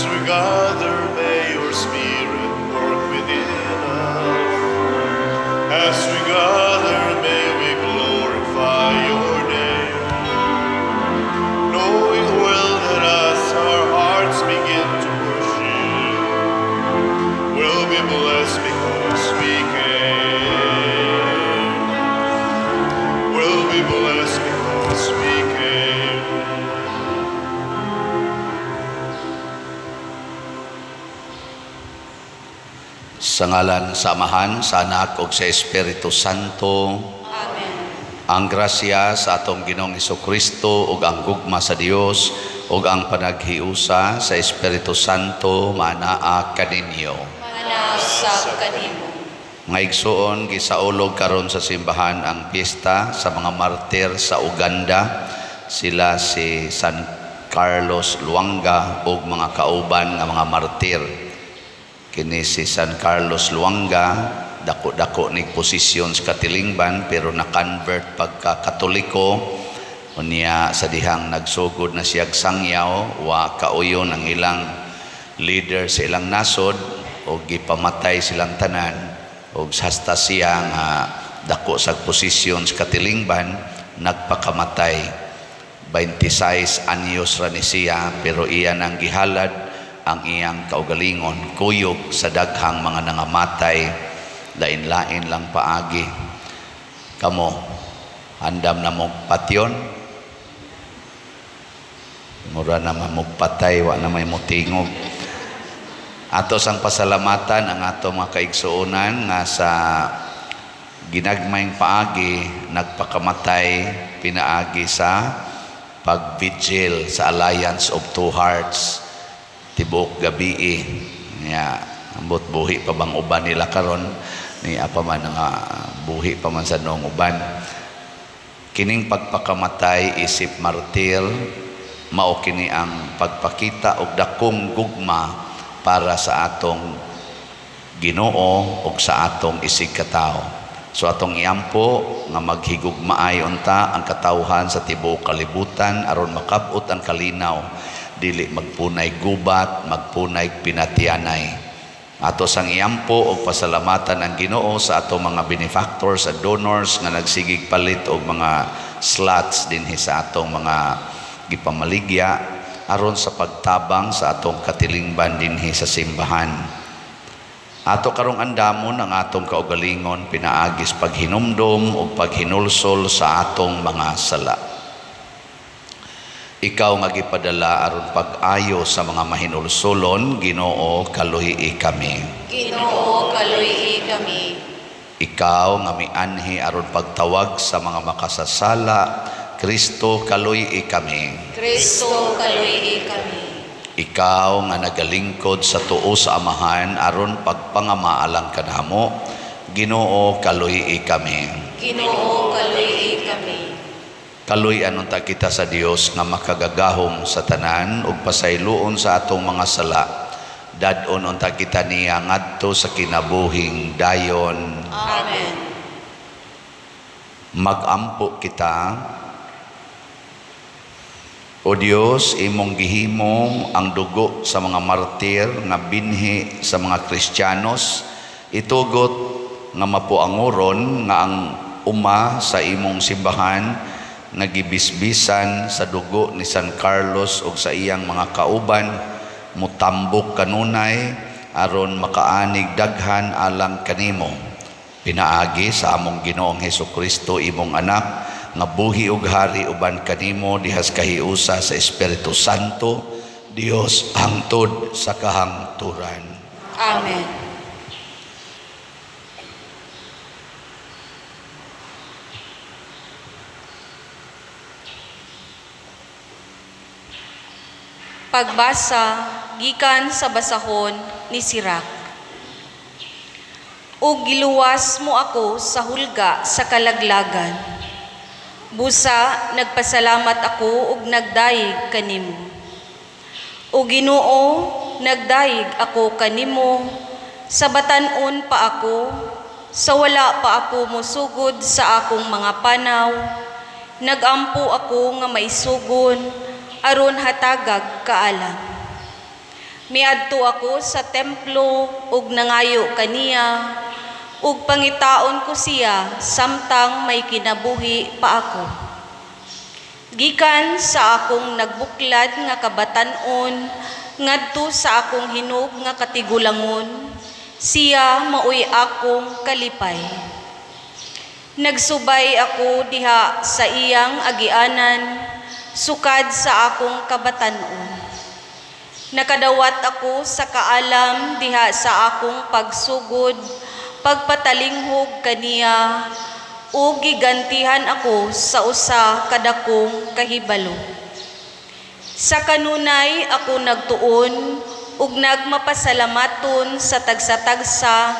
As we gather, may your Spirit work within us. As we gather, may we glorify your name. Knowing well that as our hearts begin to worship, we'll be blessed because we came. We'll be blessed because we came. Sa ngalan sa Amahan, sa Anak ug sa Espiritu Santo. Amen. Ang grasya sa atong Ginoong Hesukristo ug ang gugma sa Dios ug ang panaghiusa sa Espiritu Santo manaa kaninyo. Manasa kanimo. Nga igsuon gisaulog karon sa simbahan ang piyesta sa mga martir sa Uganda. Sila si San Carlos Luanga ug mga kauban nga mga martir. Kini si San Carlos Luanga, dako-dako ni posisyon sa katilingban pero na-convert pagka Katoliko. Unya sa dihang nagsugod na siyag sangyaw, wa kauyon ang ilang leader sa ilang nasod o gipamatay silang tanan o hasta siya nga dako sa posisyon sa katilingban nagpakamatay. 26 anyos ra ni siya pero iyan ang gihalad ang iyang kaugalingon, kuyog sa daghang mga nangamatay, lain-lain lang paagi. Kamo, handam na mong patyon, mura na mamugpatay, wa na may mutingog. Atos ang pasalamatan ang ato mga kaigsuunan nga sa ginagmayng paagi, nagpakamatay, pinaagi sa pag-vigil sa Alliance of Two Hearts. Tibok gabi niya ambot buhi pa bang uban nila karon ni apa man nga buhi pa man sa noong uban. Kining pagpakamatay isip martir mao kini ang pagpakita og dakong gugma para sa atong Ginoo ug sa atong isig katao. So atong iampo nga maghigugmaay unta ang katawhan sa tibuok kalibutan aron makab-ot ang kalinaw, dili magpunay gubat, magpunay pinatianay. Ato sang iampo og pasalamatan ang Ginoo sa ato mga benefactors at donors nga nagsigig palit og mga slots dinhi sa atong mga gipamaligya aron sa pagtabang sa atong katilingban dinhi sa simbahan. Ato karong andamon ang atong kaugalingon pinaagis paghinumdom o paghinulsol sa atong mga sala. Ikaw nga gipadala aron pag-ayo sa mga mahinulsolon, Ginoo kaluhii kami. Ginoo kaluhii kami. Ikaw nga mianhi aron pagtawag sa mga makasasala, Kristo kaluhii kami. Kristo kaluhii kami. Ikaw nga nagalingkod sa tuo sa Amahan aron pagpangamaalang kanamo, Ginoo kaluhii kami. Ginoo kaluhii kami. Kaluy anunta kita sa Dios nga makagagahom sa tanan ug pasayloon sa atong mga sala. Dadon unta kita niya ngadto sa kinabuhing dayon. Amen. Magampo kita. O Dios, imong gihimo ang dugo sa mga martir nga binhi sa mga Kristiyanos, itugot nga mapuangoron nga ang uma sa imong simbahan nagibisbisan sa dugo ni San Carlos ug sa iyang mga kauban mutambok kanunay aron makaanig daghan alang kanimo. Pinaagi sa among Ginoong Hesukristo imong anak nga buhi ug hari uban kanimo dihas kahiusa sa Espiritu Santo, Dios hangtod sa kahangturan. Amen. Pagbasa gikan sa basahon ni Sirak. Ug giluwas mo ako sa hulga sa kalaglagan. Busa nagpasalamat ako ug nagdayeg kanimo. O Ginoo, nagdayeg ako kanimo, sa batan-on pa ako, sa wala pa ako musugod sa akong mga panaw, nagampo ako nga maisugon, aron hatagag kaalam. Miadto ako sa templo ug nangayo kaniya ug pangitaon ko siya samtang may kinabuhi pa ako. Gikan sa akong nagbuklad nga kabatan-on ngadto sa akong hinog nga katigulangon, siya maoy akong kalipay. Nagsubay ako diha sa iyang agianan, sukad sa akong kabatan-on. Nakadawat ako sa kaalam diha sa akong pagsugod, pagpatalinghog kaniya, o gigantihan ako sa usa kadakong kahibalo. Sa kanunay ako nagtuon ug nagmapasalamaton sa tagsa-tagsa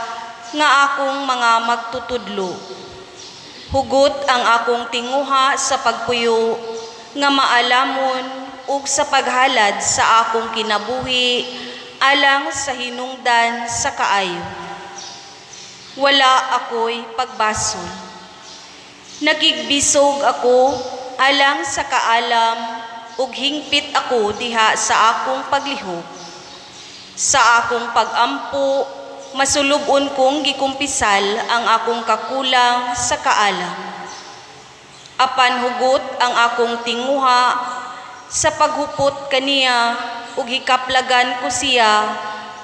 nga akong mga magtutudlo. Hugot ang akong tinguha sa pagpuyo nga maalamon ug sa paghalad sa akong kinabuhi alang sa hinungdan sa kaayo. Wala ako'y pagbasol. Nagigbisog ako alang sa kaalam ug hingpit ako diha sa akong paglihok. Sa akong pagampo, masulubon kong gikumpisal ang akong kakulang sa kaalam. Apan hugot ang akong tinguha sa paghupot kaniya ug hikaplagan ko siya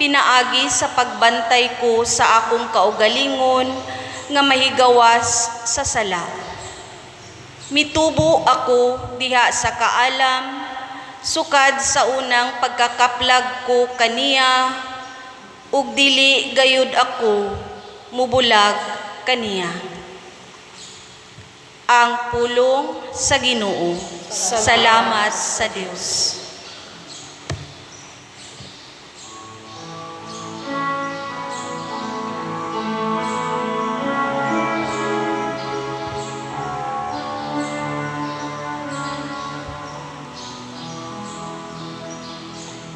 pinaagi sa pagbantay ko sa akong kaugalingon nga mahigawas sa sala. Mitubo ako diha sa kaalam, sukad sa unang pagkakaplag ko kaniya, ug dili gayud ako mubulag kaniya. Ang pulong sa Ginoo. Salamat sa Dios.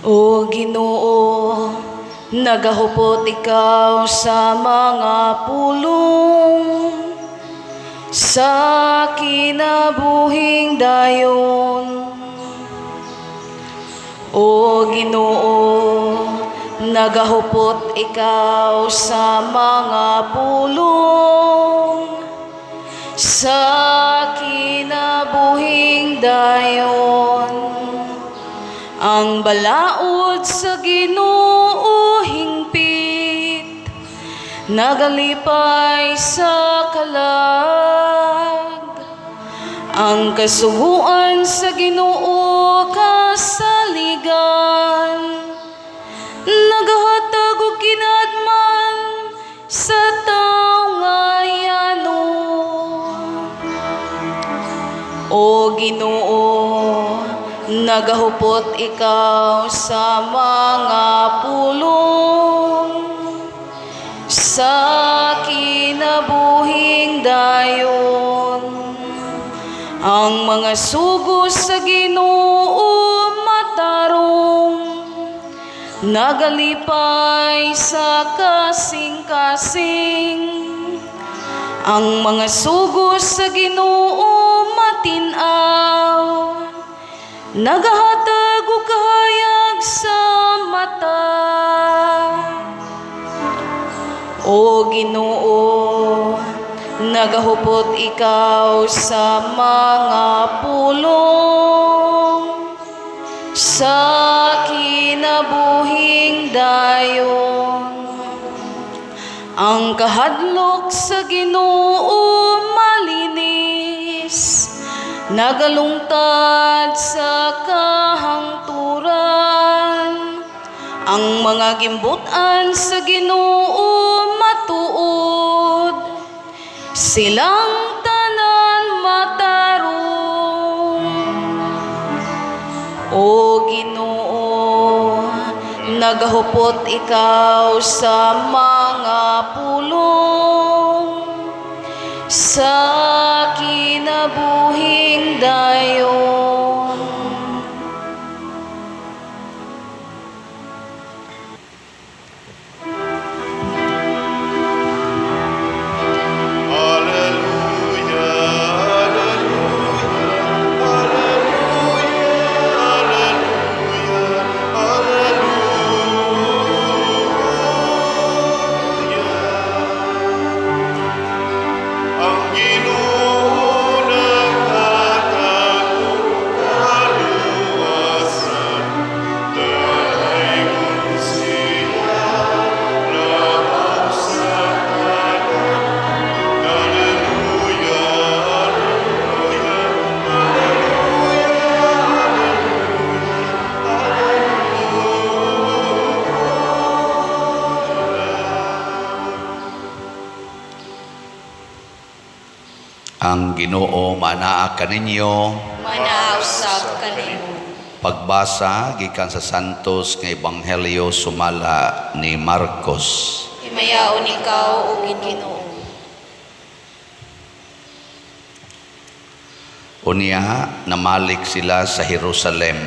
O Ginoo, nagahupot ikaw sa mga pulong, sa kinabuhing dayon. O Ginoo, nagahupot ikaw sa mga pulong, sa kinabuhing dayon. Ang balaod sa Ginoo hingpit, nagalipay sa kalag. Ang kasuhuan sa Ginoo kasaligan, nagahatag og kinadman sa taong ayano. O Ginoo, nagahupot ikaw sa mga pulong, sa kinabuhing dayon. Ang mga sugos sa Ginoo matarong, nagalipay sa kasing-kasing. Ang mga sugos sa Ginoo matinaw, nagahatag og kahayag sa mata. O Ginoo, nagahupot ikaw sa mga pulong, sa kinabuhing dayon. Ang kahadlok sa Ginoo malinis, nagalungtad sa kahangturan. Ang mga gimbutan sa Ginoo matuod, silang tanan matarong. O Ginoo, nagahupot ikaw sa mga pulong, sa kinabuhing dayon. Hallelujah, hallelujah, hallelujah, Ang Ginoo manaa kaninyo. Manausap kanimo. Pagbasa gikan sa Santos nga Ebanghelyo sumala ni Marcos. Himayaon ikaw o Ginoo. Unya namalik sila sa Jerusalem.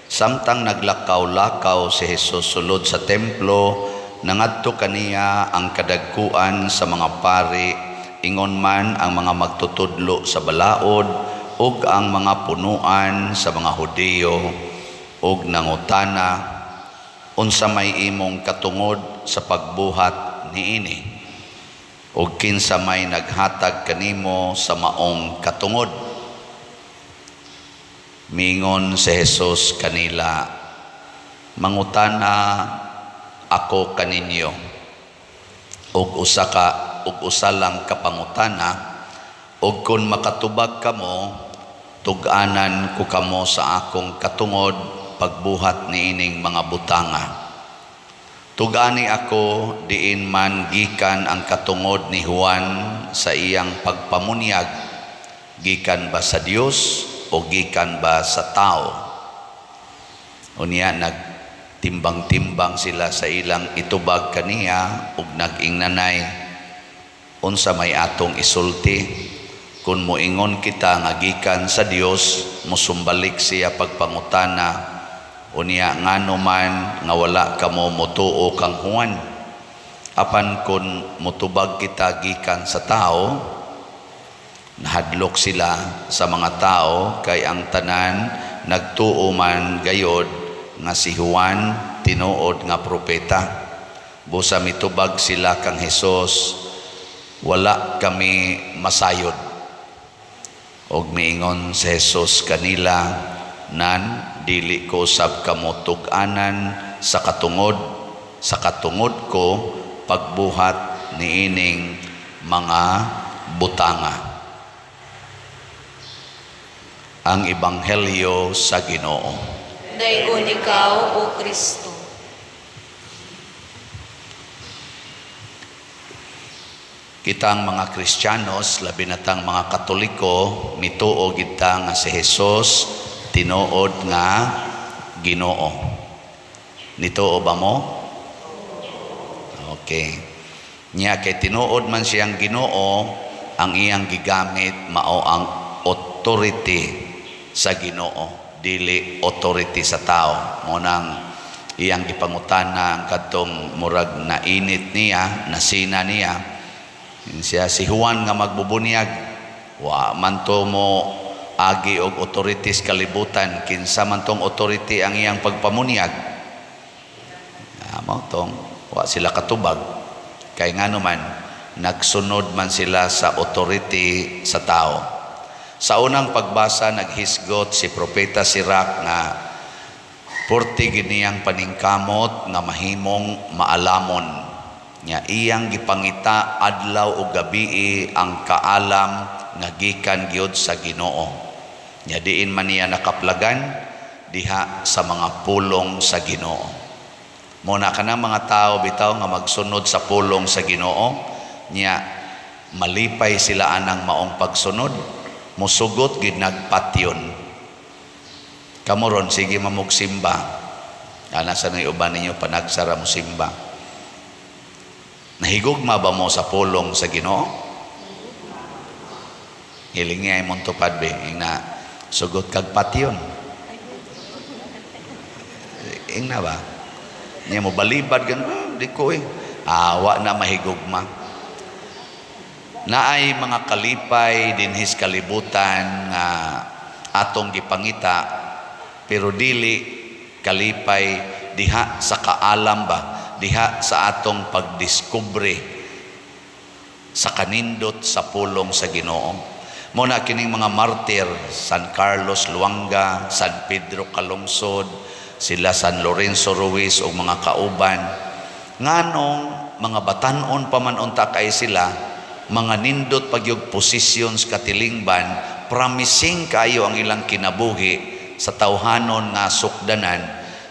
Samtang naglakaw-lakaw si Jesus sulod sa templo, nangadto kaniya ang kadagkuan sa mga pari, ingon man ang mga magtutudlo sa balaod, ug ang mga punuan sa mga Hudiyo, ug nangutana, unsa may imong katungod sa pagbuhat niini? Ug kinsa may naghatag kanimo sa maong katungod? Mingon si Jesus kanila, mangutana ako kaninyo, ug usa lang kapangutana, ug kun makatubag kamo, tug-anan ko kamo sa akong katungod pagbuhat niining mga butanga. Tug-ani ako diin man gikan ang katungod ni Juan sa iyang pagpamunyag, gikan ba sa Dios o gikan ba sa tao? Unya nagtimbang-timbang sila sa ilang itubag kaniya ug nag-ingnanay, unsa may atong isulti? Kung moingon kita nga gikan sa Dios, musumbalik siya pagpangutana, unya ngano man nga wala kamo motuo kang Juan. Apan kun motubag kita gikan sa tao, nahadlok sila sa mga tao kay ang tanan nagtuo man gayod nga si Juan tinuod nga propeta. Busa mitubag sila kang Hesus, wala kami masayod. Og miingon si Jesus kanila, nan dili ko sab kamo tug-anan sa katungod ko pagbuhat niining mga butanga. Ang Ebanghelyo sa Ginoo. Dayon ikaw o Kristo. Kitang mga Kristiyanos, labi na tang mga Katoliko, mituo kita nga si Jesus tinuod nga Ginoo. Nituo ba mo? Okay. Nya kay tinuod man siyang Ginoo, ang iyang gigamit mao ang authority sa Ginoo, dili authority sa tao. Munang iyang gipangutana ang kadtong murag na init niya, nasina niya. Siya si Juan nga magbubunyag, wa man to mo agi og authorities kalibutan, kinsa man tong authority ang iyang pagpamunyag. Mao tong wa sila katubag kay ngano man nagsunod man sila sa authority sa tao. Sa unang pagbasa naghisgot si propeta Sirach nga 40 giniyang paningkamot nga mahimong maalamon. Nya iyang gipangita adlaw ug gabii ang kaalam nga gikan gyud sa Ginoo. Nya diin man niya nakaplagan diha sa mga pulong sa Ginoo. Muna kana mga tao bitaw nga magsunod sa pulong sa Ginoo, nya malipay sila anang maong pagsunod, musugot gid nagpatyon. Kamoron sige mamugsimba. Ana sa nay uban ninyo panagsara mo simba. Nahigugma ba mo sa pulong sa Ginoo? Hilingay mong tupad be, na sugot kag patyon. Ing na ba? Niya mo balibad gan, di ko awa na mahigugma. Naay mga kalipay dinhis kalibutan nga atong gipangita, pero dili kalipay diha sa kaalam ba? Diha sa atong pagdiskubre sa kanindot sa pulong sa Ginoo. Muna kining mga martir, San Carlos Luanga, San Pedro Calungsod, sila San Lorenzo Ruiz o mga kauban, nganong mga batanon pa man unta kay sila, mga nindot pagyog positions katilingban, promising kayo ang ilang kinabuhi sa tawhanon nga sukdanan,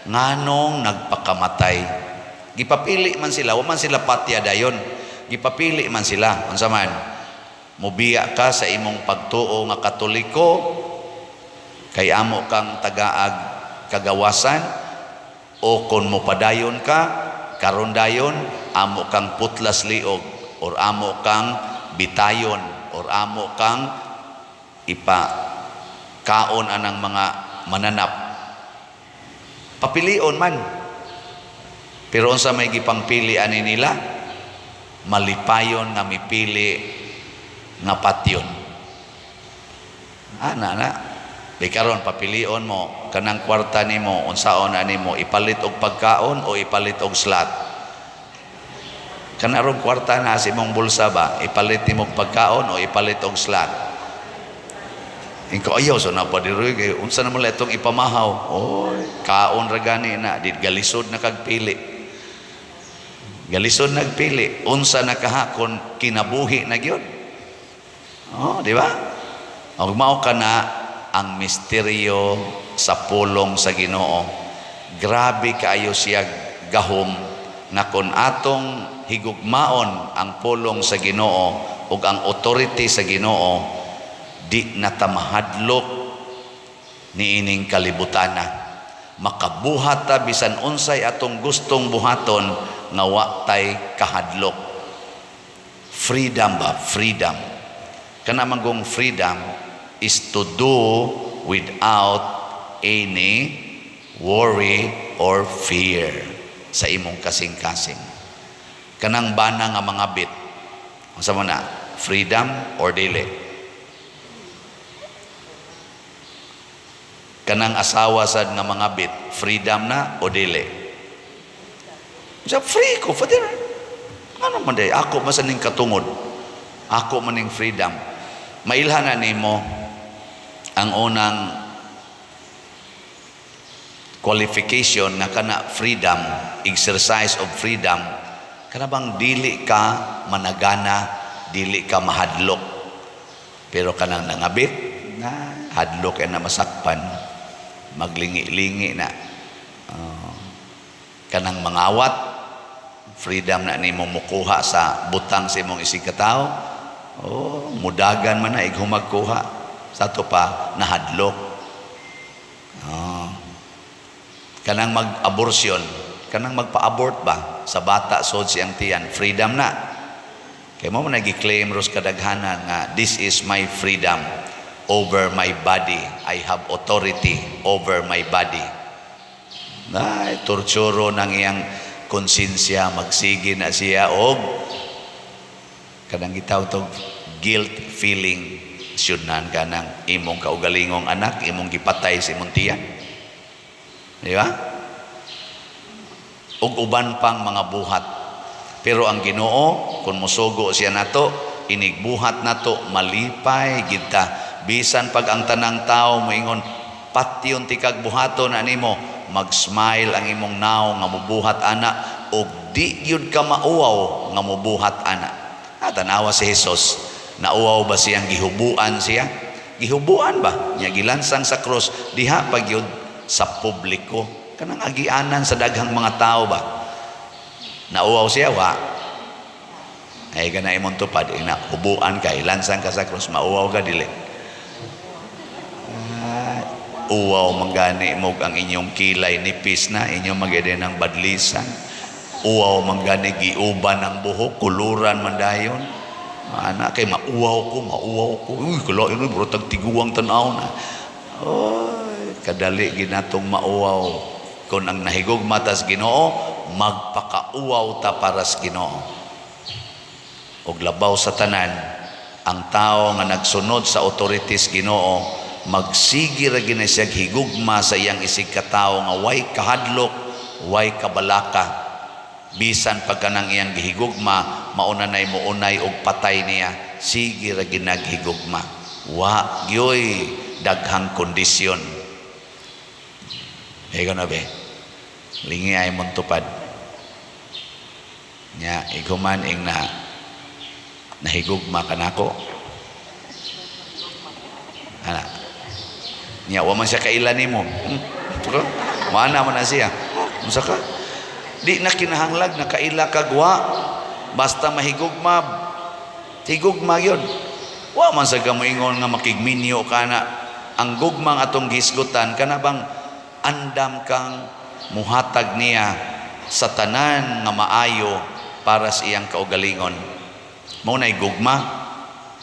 nganong nagpakamatay. Gipapili man sila, wa man sila patya dayon. Gipapili man sila, unsa man. Mubiya ka sa imong pagtuo nga Katoliko, kay amo kang tagaag kagawasan, o kung mupadayon ka, karon dayon, amo kang putlas liog, or amo kang bitayon, or amo kang kaon anang mga mananap. Papilion man. Pero unsa may gipangpili ani nila? Malipayon nga mipili nga patyon. Na. Di karon papilion mo kanang kwarta nimo unsaon ani mo, ipalit og pagkaon o ipalit og slot. Kanarong kwarta na sa imong bulsa ba, ipalit nimo og pagkaon o ipalit og slot. Ingko ayaw so na pa diri kay unsa na mo itong ipamahaw. Oy, kaon ra gani na di galisod na kagpili. Galisod nagpili, unsa nakahakon kinabuhi na gyud. Oh, di ba? Og mao kana ang misteryo sa pulong sa Ginoo. Grabe kaayo siya gahom nga kun atong higugmaon ang pulong sa Ginoo ug ang authority sa Ginoo, di natamahadlok niining kalibutana. Makabuhat ta bisan unsay atong gustong buhaton nga wa tay kahadlok. Freedom ba? Freedom. Kana manggong freedom is to do without any worry or fear sa imong kasing-kasing. Kanang bana nga mga bit. Unsa man na? Freedom or dili? Kanang asawa sad nga mga bit, freedom na o dili? Sa free ko, Father. Ano man day? Ako masaning katungod. Ako maning freedom. Mailhanan nimo ang unang qualification nga kana freedom, exercise of freedom, kana bang dili ka managana, dili ka mahadlok. Pero kanang nangabit na hadlok ay na masakpan, maglingi-lingi na. Kanang mangawat, freedom na nimo mukuha sa butang sa imong isig katao. Oh, mudagan man na igumagkuha sa to pa nahadlok. Kanang mag-abortion, kanang magpa-abort ba sa bata sod siyang tiyan, freedom na. Kaya mo nag-claim ros kadaghanan nga this is my freedom over my body. I have authority over my body. Ay, torturo ng iyang konsensya, magsige na siya og kanang gitawag tog guilt feeling. Syudnan ka ng imong kaugalingong anak, imong gipatay sa imong tiyan. Di ba? Ug uban pang mga buhat. Pero ang Ginoo, kung musugo siya nato, inigbuhat nato, malipay kita. Bisan pag ang tanang tao moingon, patyon tikag buhaton na nimo, mag-smile ang imong naw nga mubuhat ana, ug di yun ka mauwaw nga mubuhat ana. Tanawa si Jesus, nauwaw ba siyang gihubuan siya? Gihubuan ba? Niya gilansang sa cross, diha pag yun sa publiko. Kanang agianan sa daghang mga tao ba? Nauwaw siya, wa? Ay gana imong tupad, na hubuan ka, ilansang ka sa cross, mauwaw ka dili. Uwaw manggani mo ang inyong kilay nipis na, inyong magede ng badlisan. Uwaw manggani giuban ang buhok, kuluran mandayon. Anak kay mauwaw ko. Uy, kala ino bro tagtiguang tanaw na. Oy, kadali ginatong mauwaw. Kung ang nahigog matas Ginoo, magpakauwaw ta paras Ginoo. Og labaw sa tanan, ang tao nga nagsunod sa authorities Ginoo, magsigi ra gina siya higugma sa iyang isig katao nga way kahadlok, way kabalaka. Bisan pagkanang iyang gihigugma, mauna nay muunay og patay niya, sige ra ginaghigugma. Wa gyoy daghang kondisyon. Ego na be. Lingi ay mong tupad. Nya iguman ing nahigugma kanako. Ana. Nya wa man siya kailan nimo. Mana man na siya. Unsa ka? Di na kinahanglag na kaila kagwa, basta mahigugma, higugma yun. Wa man sa kamoingon nga makigminyo ka na ang gugmang atong gisgutan kana bang andam kang muhatag niya sa tanan nga maayo para sa iyang kaugalingon. Mao nay gugma,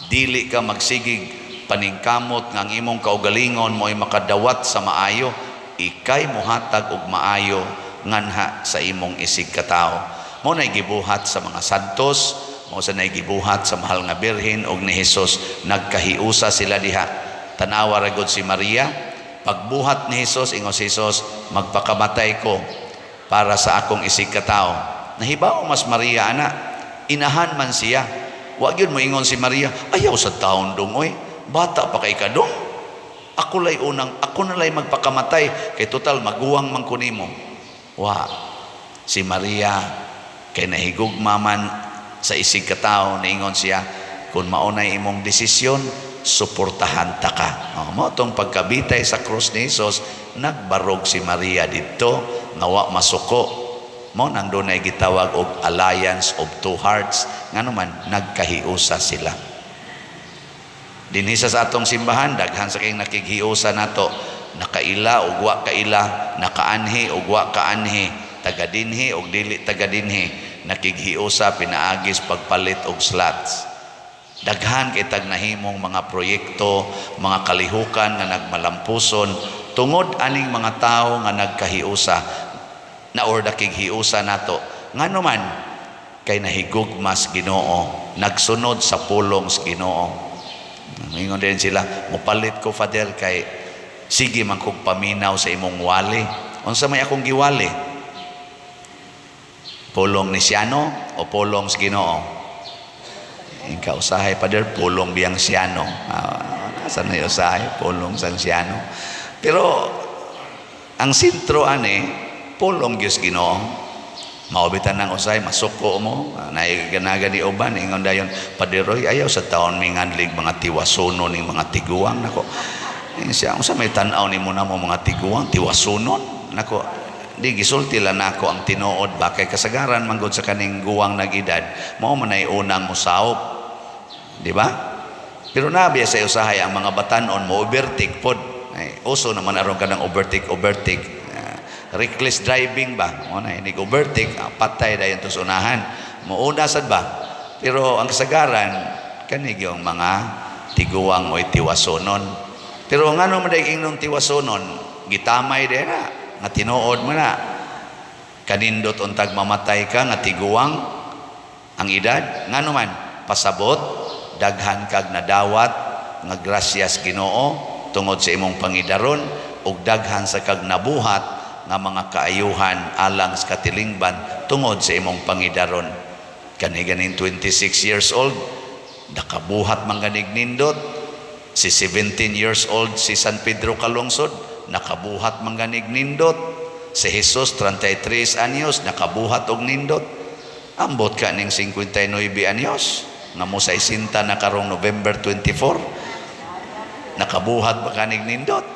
dili ka magsigig paningkamot nga ang imong kaugalingon mo'y makadawat sa maayo, ikay muhatag og maayo nganha sa imong isig katao. Mao nay gibuhat sa mga santos, mao sa nay gibuhat sa mahal nga birhen og ni Hesus, nagkahiusa sila diha. Tanawa ra gud si Maria, pagbuhat ni Hesus, ingos Hesus, magpakamatay ko para sa akong isig katao. Nahibaw mas Maria ana, inahan man siya. Wa gyud mo ingon si Maria, ayaw sa taon dong oy, bata pa kay ka dong. Ako na lay magpakamatay kay total maguwang man ko nimo. Wa, si Maria kay nahigugma man sa isig katao, naingon siya, kung maunay imong desisyon, suportahan ta ka. Mao tong pagkabitay sa krus ni Hesus, nagbarog si Maria didto nga wa masuko. Mao nang dunay gitawag og alliance of two hearts, ngano man nagkahiusa sila. Dinhi sa atong simbahan daghan sa kay nakighiusa nato, nakaila ug wa kaila, nakaanhi ug wa kaanhi, taga dinhi ug dili taga dinhi, nakighiusa pinaagis pagpalit og slots. Daghan kay tag nahimong mga proyekto, mga kalihukan nga nagmalampuson tungod aning mga tawo nga nagkahiusa na or nakighiusa nato. Ngano man kay nahigugmas Ginoo, nagsunod sa pulong sa Ginoo. Ingon din sila, mupalit ko Father kay sige man kog paminaw sa imong wali. Unsa may akong giwali? Pulong ni Siano o pulong sa Ginoo? Ikaw usahay Father, pulong biyang Siano. Nasa na usahay, pulong sang Siano. Pero ang sentro ani, pulong Diyos Ginoo. Maubitan ng usahay, masuko mo, naiganaga ni uban, ingon dayon, Padiroy, ayaw sa taon may nganlig mga tiwasunon ng mga tiguang. Nako, siya, kung sa may tanaw ni mo na mo mga tiguang, tiwasunon. Nako, di gisulti lang nako ang tinuod ba kay kasagaran manggod sa kaning guwang nag-edad, mao man ay unang musaop, di ba? Pero nabiya sa usahay ang mga batanon mo overtake pod. Ay, uso naman aron ka ng overtake. Reckless driving ba? Mo na inig overtake, patay dayon tus unahan. Muuna sad ba? Pero ang kasagaran kanig yung mga tiguang o tiwasonon. Pero ngano man day ingnon tiwasonon, gitamay din na nga tinuod mo na. Kanindot untag mamatay ka nga tiguang ang edad, ngano man pasabot daghan kag nadawat nga grasyas Ginoo tungod sa imong pangidaron ug daghan sa kag nabuhat nga mga kaayuhan alang sa katilingban tungod sa imong pangidaron. Kani-ganing 26 years old, nakabuhat man ganig nindot. Si 17 years old si San Pedro Calungsod, nakabuhat man ganig nindot. Si Jesus 33 anyos, nakabuhat og nindot. Ambot ka ning 59 anyos, nga mo sa isinta na karong November 24, nakabuhat ba ganig nindot?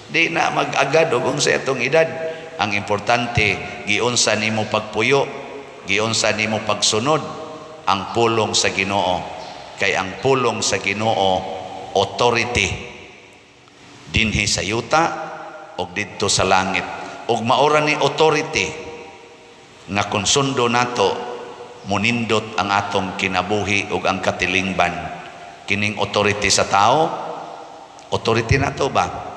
Di na mag-agad og sa itong edad. Ang importante, giunsa nimo pagpuyo, giunsa nimo pagsunod ang pulong sa Ginoo. Kay ang pulong sa Ginoo authority dinhi sa yuta og didto sa langit. Ug maora ni authority nga kung sundo nato munindot ang atong kinabuhi ug ang katilingban. Kining authority sa tao, authority nato ba?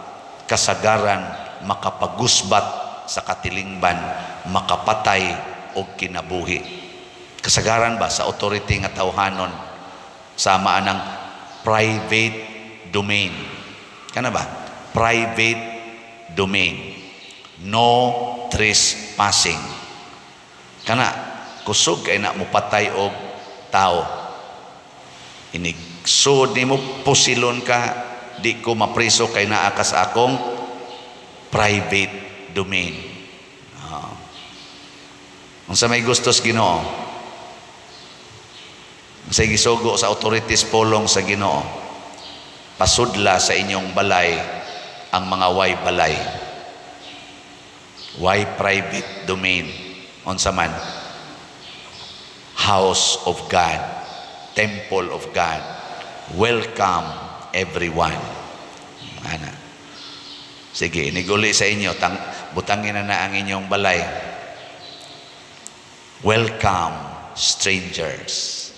Kasagaran makapagusbat sa katilingban, makapatay og kinabuhi. Kasagaran ba sa authority nga tawhanon sama anang private domain? Kana ba? Private domain. No trespassing. Kana kusog kay na mo patay og tao. Inigsud nimo pusilon ka, di ko mapriso kay naa ka sa akong private domain. Unsa may gustos Ginoo? Sa gisugo sa authorities pulong sa Ginoo, pasudla sa inyong balay ang mga way balay. Way private domain. Unsa man? House of God. temple of God. Welcome everyone. Ana. Sige, iniguli sa inyo, butangin na ang inyong balay. Welcome strangers.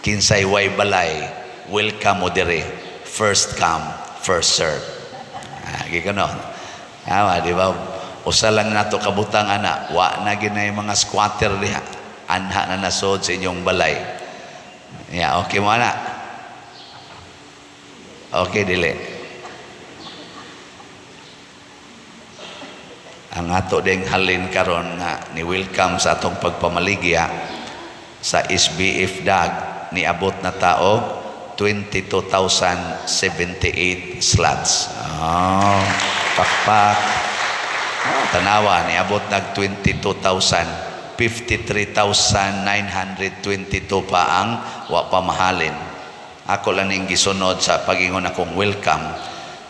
Kinsay way balay, welcome mo dire. First come, first serve. Gikano. Di ba? Usa lang nato kabutang ana, wa na ginay mga squatter diha. Anha na nasod sa inyong balay. Okay mo ana. Okay, dili. Ang ato ding halin karon nga ni welcome sa atong pagpamaligya sa SBF DAG ni abot na tao 22,078 slots. Pakpak. Tanawa ni abot nag 22,000, 53,922 pa ang wa pamahalin. Ako lang ning gisunod sa pagingon akong welcome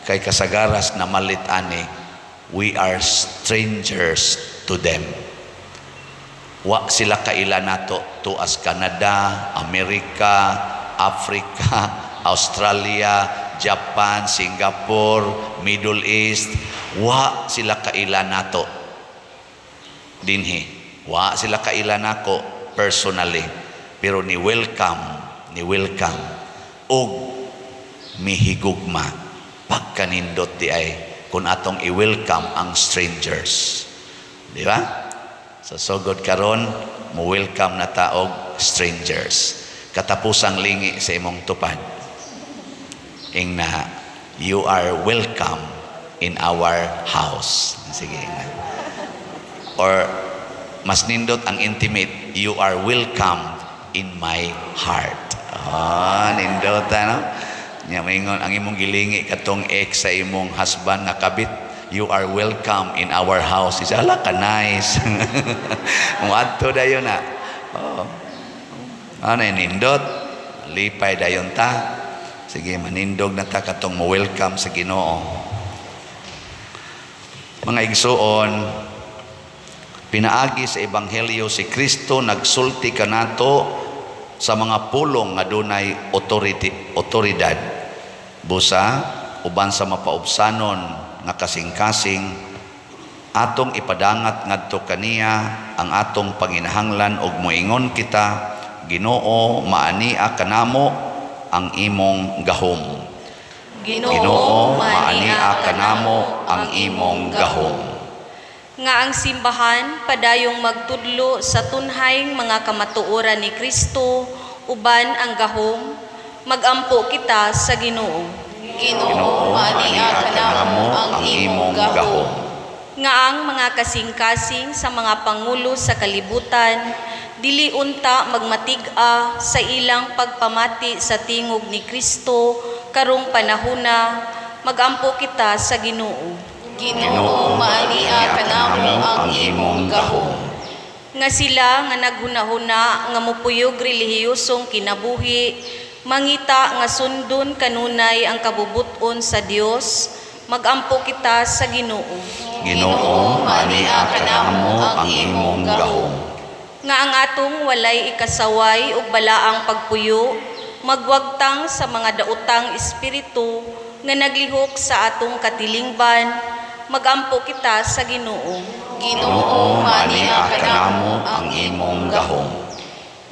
kay kasagaras na malit ani. We are strangers to them. Wa sila kaila nato to as Canada, Amerika, Africa, Australia, Japan, Singapore, Middle East. Wa sila kaila nato dinhi. Wa sila kaila nako personally. Pero ni welcome og mihigugma pagkanindot di ay kung atong i-welcome ang strangers. Di ba? So sugod karon mo welcome na taog strangers. Katapusang lingi sa imong tupad. Ing na you are welcome in our house. Sige na. Or mas nindot ang intimate, you are welcome in my heart. Nindot ano? Nya maingon ang imong gilingi katong ex sa imong husband nga kabit, you are welcome in our house. Isa ala ka nice. Muadto dayon na. Nindot, lipay dayon ta. Sige, manindog na ta katong mo welcome sa Ginoo. Mga igsoon, pinaagi sa ebanghelyo si Kristo nagsulti kanato sa mga pulong nga dunay otoridad. Busa uban sa mapaubsanon nga kasing-kasing atong ipadangat ngadto kaniya ang atong panginahanglan ug moingon kita, Ginoo, maania kanamo ang imong gahom. Ginoo, maania kanamo ang imong gahom. Nga ang simbahan padayong magtudlo sa tunhayng mga kamatuoran ni Kristo uban ang gahom, magampo kita sa Ginoo. Ginoo, maania kanamo ang imong gahom. Nga ang mga kasing-kasing sa mga pangulo sa kalibutan, dili unta magmatig-a sa ilang pagpamati sa tingog ni Kristo karong panahona, magampo kita sa Ginoo. Ginoo, maania kanamo ang imong gahom. Nga sila nga naghunahuna nga mupuyog relihiyosong kinabuhi, mangita nga sundon kanunay ang kabubuton sa Dios, magampo kita sa Ginoo. Ginoo, maania kanamo ang imong gahom. Nga ang atong walay ikasaway ug balaang pagpuyo, magwagtang sa mga daotang espiritu nga naglihok sa atong katilingban, magampo kita sa Ginoo. Ginoo, maania kanamo ang imong gahom.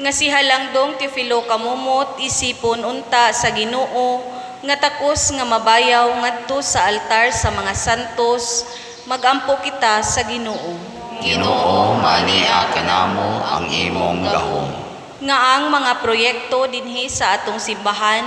Nga si Halangdong Teofilo kamumot isipon unta sa Ginoo, nga takos nga mabayaw ngadto sa altar sa mga santos, magampo kita sa Ginoo. Ginoo, maania kanamo ang imong gahom. Nga ang mga proyekto dinhi sa atong simbahan,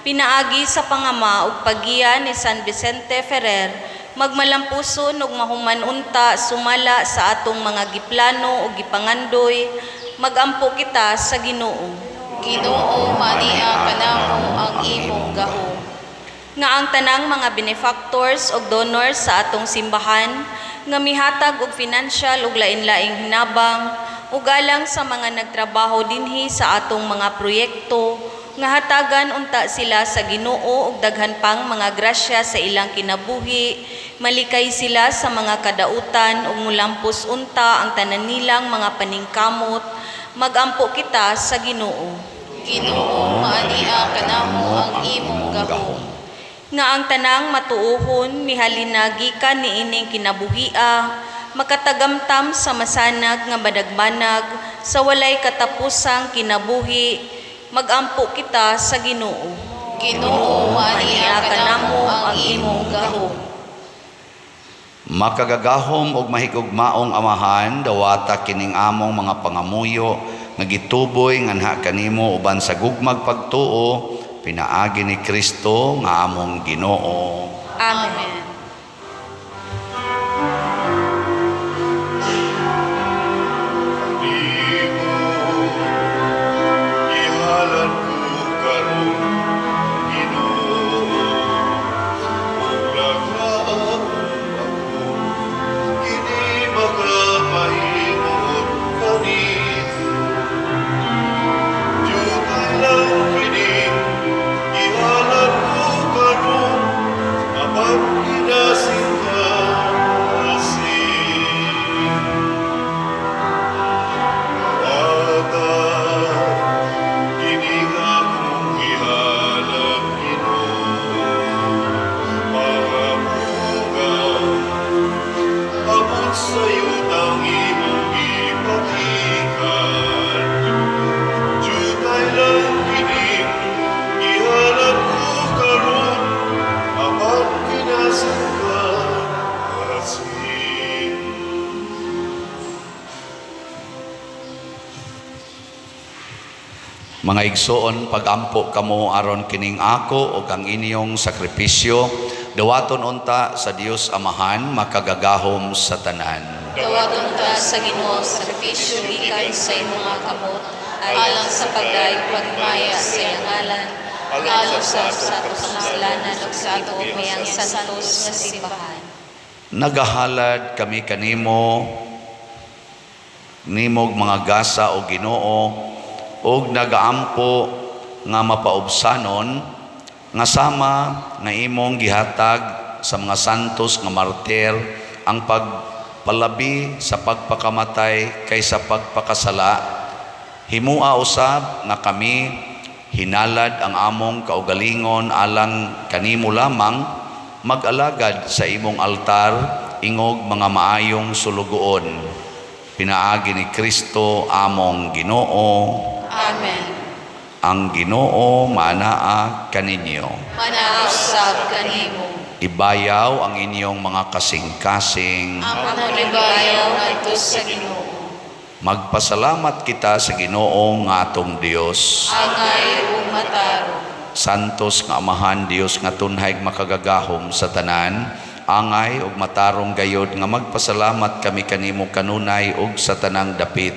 pinaagi sa pangama ug paggiya ni San Vicente Ferrer, magmalampuson ug mahuman unta sumala sa atong mga giplano ug gipangandoy, magampo kita sa Ginoo. Ginoo, maania kanamo ang imong gahom. Nga ang tanang mga benefactors ug donors sa atong simbahan, nga mihatag og financial ug lain-laing hinabang, ug alang sa mga nagtrabaho dinhi sa atong mga proyekto, nga hatagan unta sila sa Ginoo ug daghan pang mga grasya sa ilang kinabuhi, malikay sila sa mga kadautan ug mulampos unta ang tanan nilang mga paningkamot, magampo kita sa Ginoo. Ginoo, maania kanamo ang imong gahom. Nga ang tanang matuohon mihalinagi ka niining kinabuhia, makatagamtam sa masanag nga badagbanag, sa walay katapusang kinabuhi, magampo kita sa Ginoo. Ginoo, maania kanamo ang imong gahom. Makagagahom og mahigugmaong amahan, dawata kining among mga pangamuyo, nga gituboy nganha kanimo uban sa gugmag pagtuo, pinaagi ni Kristo nga among Ginoo. Amen. Ihalan ko karon, Ginoo, kung naglaang ako, kini makapahimot kanito. Diyutay lang kini, ihalan ko karon, apan inasin ka asin. Mga igsoon, pagampo kamo aron kining ako o ang inyong sakripisyo, dawaton unta sa Dios Amahan, makagagahom sa tanan. Dawaton ta sa Ginoo sa sakripisyo gikan sa imong mga kamot, alang sa pagdayeg pagmaya sa iyang ngalan, alang sa atos kasalanan ug sa ato mayang santos nga simbahan. Nagahalad kami kanimo, nimog mga gasa o Ginoo, og nagaampo nga mapaubsanon nga sama nga imong gihatag sa mga santos nga martir ang pagpalabi sa pagpakamatay kaysa pagpakasala. Himua usab nga kami hinalad ang among kaugalingon alang kanimo lamang, mag-alagad sa imong altar ingog mga maayong sulugoon. Pinaagi ni Kristo among Ginoo. Amen. Ang Ginoo manaa kaninyo. Manausab kanimo. Ibayaw ang inyong mga kasing-kasing. Ang manibayaw ngadto sa Ginoo. Magpasalamat kita sa Ginoo nga atong Dios. Angay ug mataro. Santos nga Amahan Dios nga tunhay makagagahom sa tanan, angay ug matarong gayod nga magpasalamat kami kanimo kanunay ug sa tanang dapit.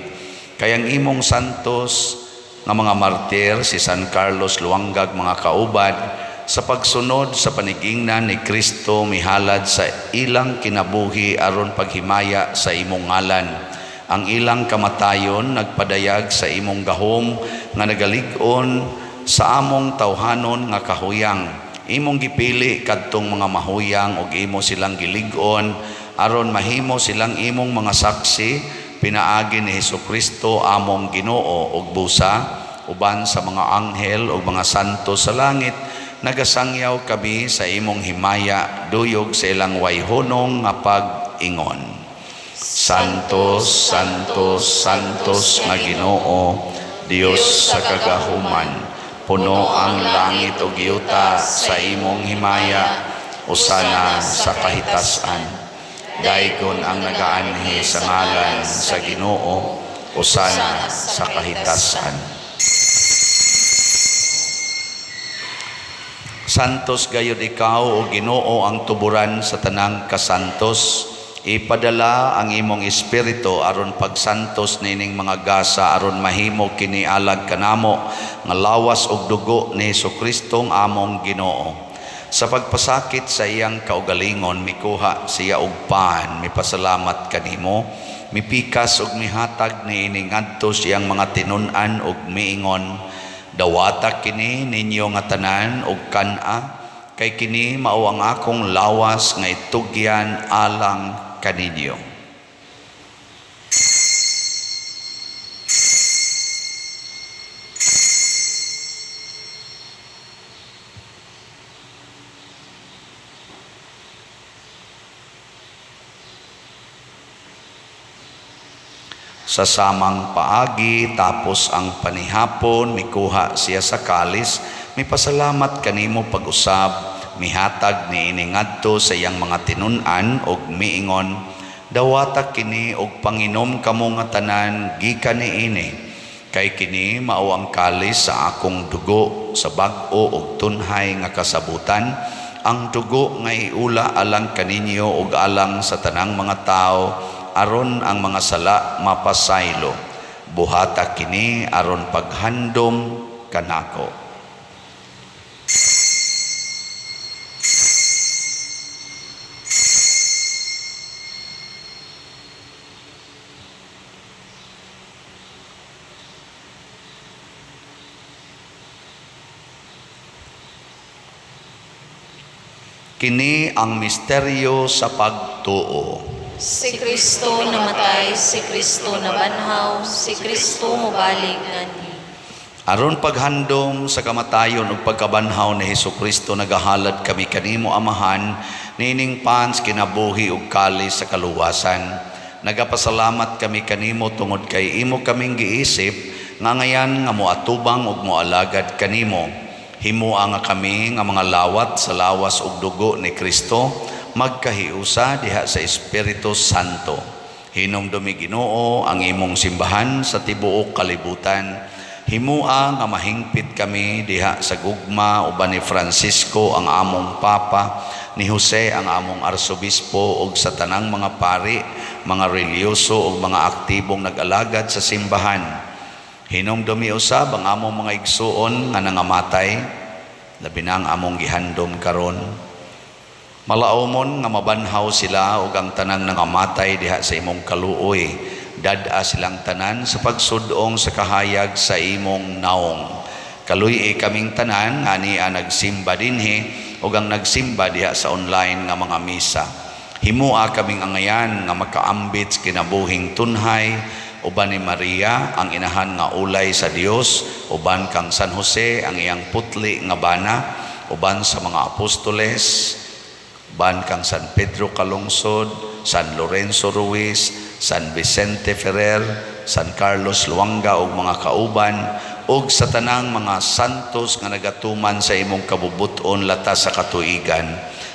Kayang imong santos nga mga martir si San Carlos Luangag mga kaubad sa pagsunod sa panigingnan ni Kristo mihalad sa ilang kinabuhi aron paghimaya sa imong ngalan. Ang ilang kamatayon nagpadayag sa imong gahom nga nagalig-on sa among tawhanon nga kahuyang. Imong gipili kadtong mga mahuyang ug imo silang gilig-on aron mahimo silang imong mga saksi pinaagi ni Hesukristo among Ginoo ug busa uban sa mga anghel ug mga santo sa langit. Nagasangyaw kami sa imong himaya duyog sa ilang wayhonong nga pag-ingon. Santos, Santos, Santos nga Ginoo, Dios sa kagahuman, puno ang langit ug yuta sa imong himaya, usana sa kahitasan. Daygon ang nagaanhi sa ngalan sa Ginoo, usana sa kahitasan. Santos gayud ikaw o Ginoo ang tuburan sa tanang kasantos. Ipadala ang imong espiritu aron pagsantos nining mga gasa aron mahimo kini alag kanamo nga lawas og dugo ni Hesukristo among Ginoo. Sa pagpasakit sa iyang kaugalingon mikuha siya og pan, mipasalamat kanimo, mipikas ug mihatag niini ngadto siyang mga tinun-an ug miingon, dawata kini ninyo nga tanan ug kan-a, kay kini mao ang akong lawas nga itugyan alang kaninyo. Sa samang paagi tapos ang panihapon mikuha siya sa kalis, mipasalamat kanimo pag-usab, mihatag niini ngadto sa iyang mga tinun-an og miingon, dawata kini og panginom kamo nga tanan gikan niini, kay kini mao ang kalis sa akong dugo sa bag-o og tunhay nga kasabutan, ang dugo nga iula alang kaninyo og alang sa tanang mga tao, aron ang mga sala mapasaylo. Buhata kini aron paghandom kanako. Kini ang misteryo sa pagtuo. Si Kristo namatay, si Kristo nabanhaw, si Kristo mobalik ngani. Aron paghandom sa kamatayon ug pagkabanhaw ni Hesukristo nagahalad kami kanimo Amahan, nining pans kinabuhi ug kalis sa kaluwasan. Nagapasalamat kami kanimo tungod kay imo kaming giisip nga ngayan nga moatubang ug moalagad kanimo. Himua nga kami nga mga lawat sa lawas ug dugo ni Kristo, magkahiusa diha sa Espiritu Santo. Hinumdumi Ginoo ang imong simbahan sa tibuok kalibutan. Himua nga mahingpit kami diha sa gugma uban ni Francisco ang among Papa, ni Jose ang among Arsobispo ug sa tanang mga pari, mga reliyoso ug mga aktibong nag-alagad sa simbahan. Hinumdumi usab ang among mga igsuon nga nangamatay, labi na ang among gihandom karon. Malaumon nga mabanhaw sila ug ang tanang nangamatay diha sa imong kaluoy, dad-a silang tanan sa pagsudong sa kahayag sa imong naong. Kaluy kaming tanan nga niya nagsimba dinhi ug ang nagsimba diha sa online nga mga misa. Himua kaming angayan nga makaambit sa kinabuhing tunhay, uban ni Maria ang inahan nga ulay sa Dios, uban kang San Jose ang iyang putli nga bana, uban sa mga apostoles, uban kang San Pedro Calungsod, San Lorenzo Ruiz, San Vicente Ferrer, San Carlos Luanga ug mga kauban, ug sa tanang mga santos nga nagatuman sa imong kabubuton latas sa katuigan.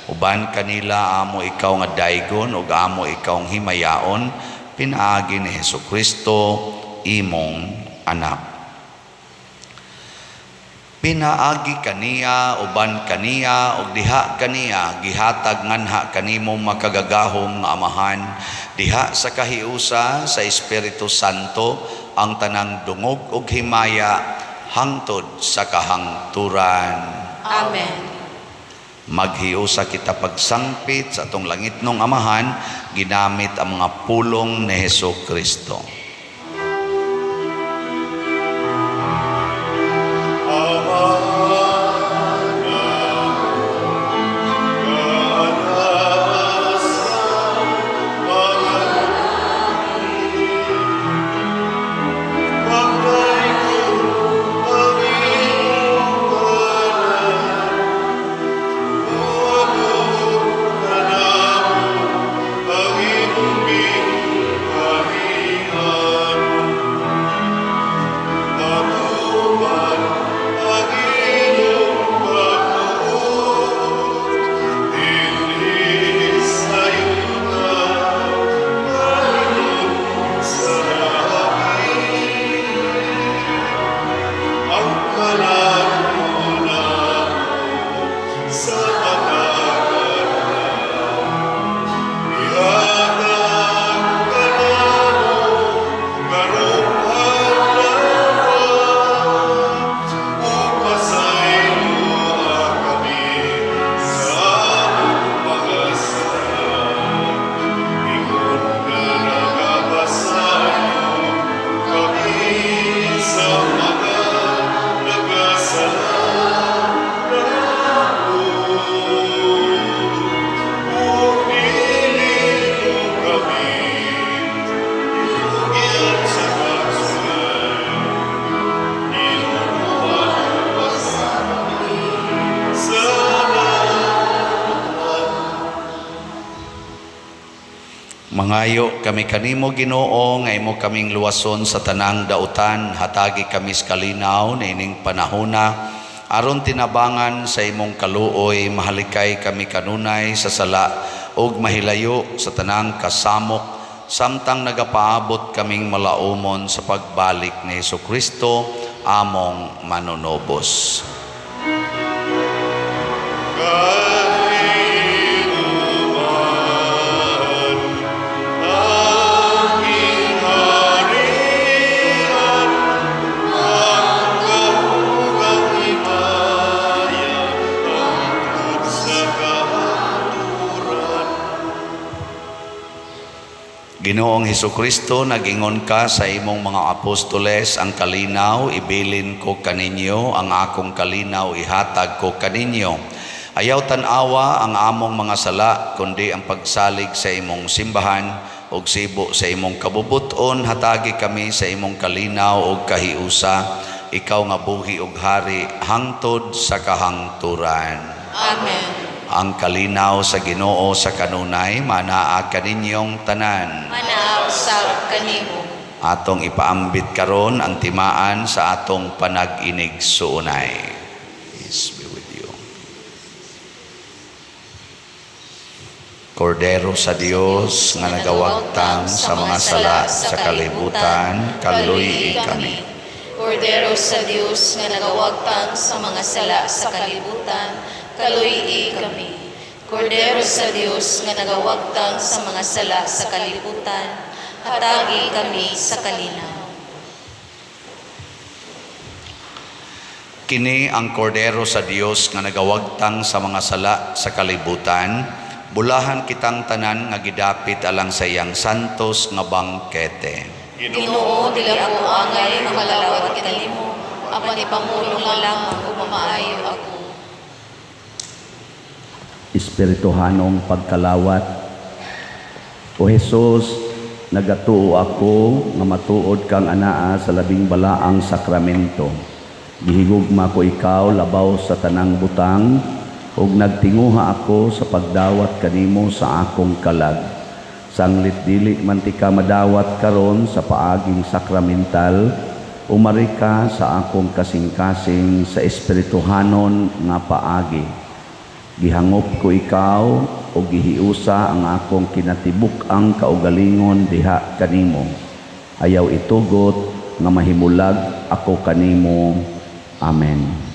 Uban kanila amo ikaw nga daygon ug amo ikaw nga himayaon, pinaagi ni Hesukristo imong anak. Pinaagi kaniya uban kaniya ug diha kaniya gihatag nganha kanimo makagagahom nga Amahan, diha sa kahiusa sa Espiritu Santo ang tanang dungog ug himaya hangtod sa kahangturan. Amen. Maghiusa kita pagsangpit sa atong langitnong Amahan ginamit ang mga pulong ni Hesukristo. Amen. Mangayo kami kanimo Ginoo nga imo kaming luwason sa tanang dautan, hatagi kami sa kalinaw na ining panahona aron tinabangan sa imong kaluoy, mahalikay kami kanunay sa sala ug mahilayo sa tanang kasamok samtang nagapaabot kaming malaumon sa pagbalik ni Jesucristo among manunobos. Ginoong Hesukristo, nagingon ka sa imong mga apostoles, ang kalinaw ibilin ko kaninyo, ang akong kalinaw ihatag ko kaninyo. Ayaw tanawa ang among mga sala, kundi ang pagsalig sa imong simbahan ug sibo sa imong kabubuton, hatagi kami sa imong kalinaw ug kahiusa, ikaw nga buhi ug hari hangtod sa kahangturan. Amen. Ang kalinaw sa Ginoo sa kanunay, manaa kaninyong tanan. Manaaw sa kanimo. Atong ipaambit karon ang timaan sa atong panag-inig suunay. Peace be with you. Kordero sa Dios nga nagawagtang sa mga sala sa kalibutan, kaluy kami. Kordero sa Dios nga nagawagtang sa mga sala sa kalibutan, kaluy kami. Kordero sa Dios nga nagawagtang sa mga sala sa kalibutan, hatagi kami sa kalinaw. Kini ang kordero sa Dios nga nagawagtang sa mga sala sa kalibutan, bulahan kitang tanan nga gidapit alang sa iyang santos nga bangkete. Ginoo, dila ko angay makalawat kanimo, apan ipamulong lamang kung mamaayo ako. Espirituhanong pagkalawat. O Jesus, nagatuo ako nga matuod kang anaa sa labing balaang sakramento. Gihigugma ko ikaw labaw sa tanang butang ug nagtinguha ako sa pagdawat kanimo sa akong kalag. Sanglit dili man ti ka madawat karon sa paaging sakramental, umari ka sa akong kasing-kasing sa espirituhanon nga paagi. Gihangop ko ikaw o gihiusa ang akong kinatibuk ang kaugalingon diha kanimo. Ayaw itugot nga mahimulag ako kanimo. Amen.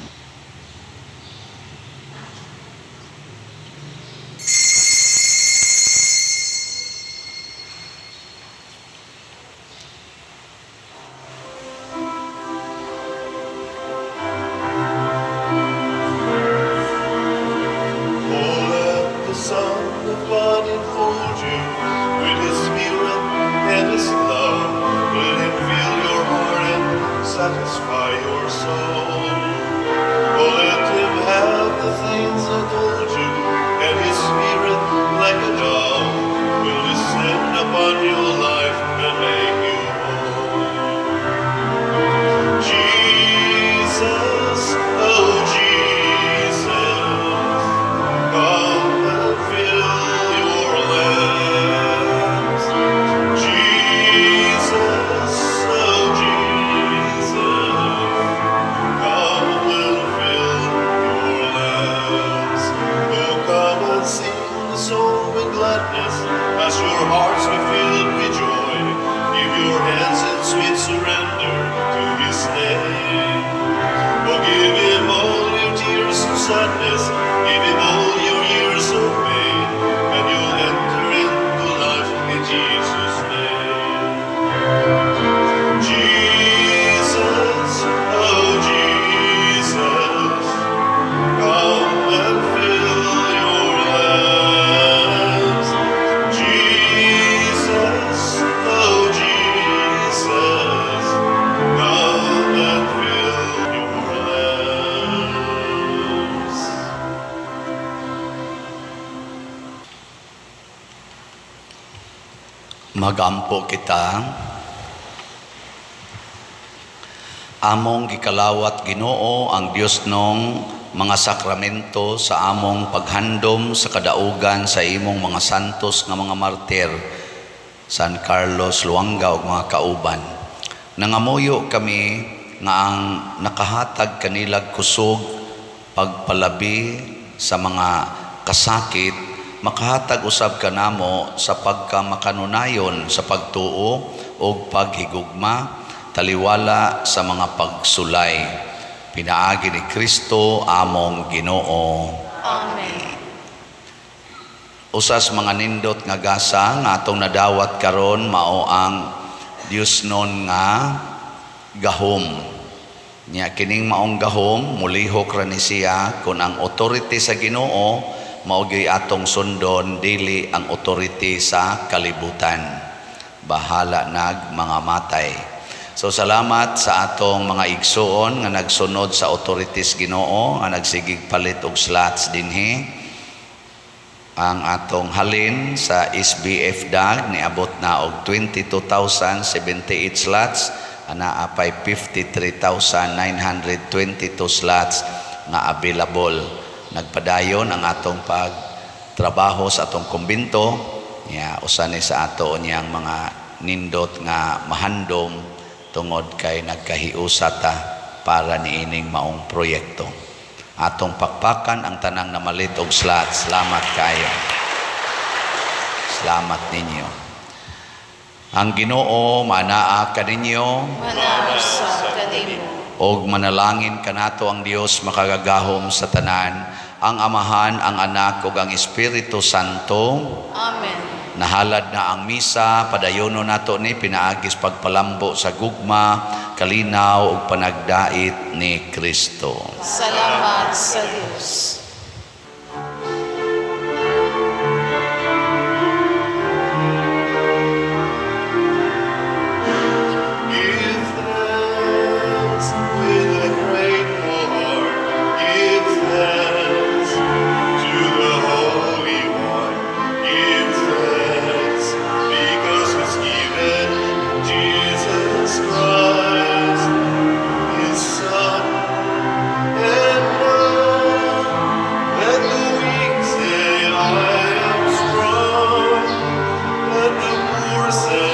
Satisfy your soul. Oh, let him have the things I told you, and his spirit, like a dove, will descend upon your life and make you whole. Jesus, oh Jesus, come and fill your lamps. Jesus, oh Jesus, come and fill your lamps. Oh, come and sing the song with gladness, as your hearts be filled with joy. Give your hands in sweet surrender to his name. Oh, give him all your tears and sadness, give him all your years of pain, and you'll enter into life in Jesus' name. Jesus, oh Jesus, come and fill your lamps. Jesus, oh Jesus, come and fill your lamps. Magampo kita. Among gikalawat Ginoo ang Dios nong mga sakramento sa among paghandom sa kadaugan sa imong mga santos nga mga martir. San Carlos, Luanga ug mga kauban. Nangamuyo kami nga ang nakahatag kanilag kusog pagpalabi sa mga kasakit, makahatag usab kanamo sa pagkamakanunayon sa pagtuo o paghigugma, taliwala sa mga pagsulay. Pinaagi ni Kristo among Ginoo. Amen. Usas mga nindot nga gasa nga atong nadawat karon mao ang Dios non nga gahom. Nya kining maong gahom mulihok ra ni siya kun ang authority sa Ginoo mao gyud atong sundon dili ang authority sa kalibutan. Bahala nag mga matay. So salamat sa atong mga igsoon nga nagsunod sa authorities Ginoo nga nagsigig palit og slots dinhi. Ang atong halin sa SBF DAG niabot na og 22,078 slots, ana apay 53,922 slots nga available. Nagpadayon ang atong pagtrabaho sa atong kumbinto, usa ni sa ato niyang mga nindot nga mahandom tungod kay nagkahiusata para niining maong proyekto. Atong pakpakan ang tanang namalit og slots. Salamat kayo. Salamat ninyo. Ang Ginoo manaa kaninyo Manasa kanimo. og manalangin kanato ang Dios makagagahom sa tanan, ang Amahan, ang Anak ug ang Espiritu Santo. Amen. Nahalad na ang misa, padayono nato ni pinaagis pagpalambo sa gugma, kalinaw ug panagdait ni Kristo. Salamat sa Diyos. Give thanks with a grateful heart. Give thanks to the Holy One. Give thanks because He's given Jesus Christ, His Son. And now let the weak say, I am strong. Let the poor say,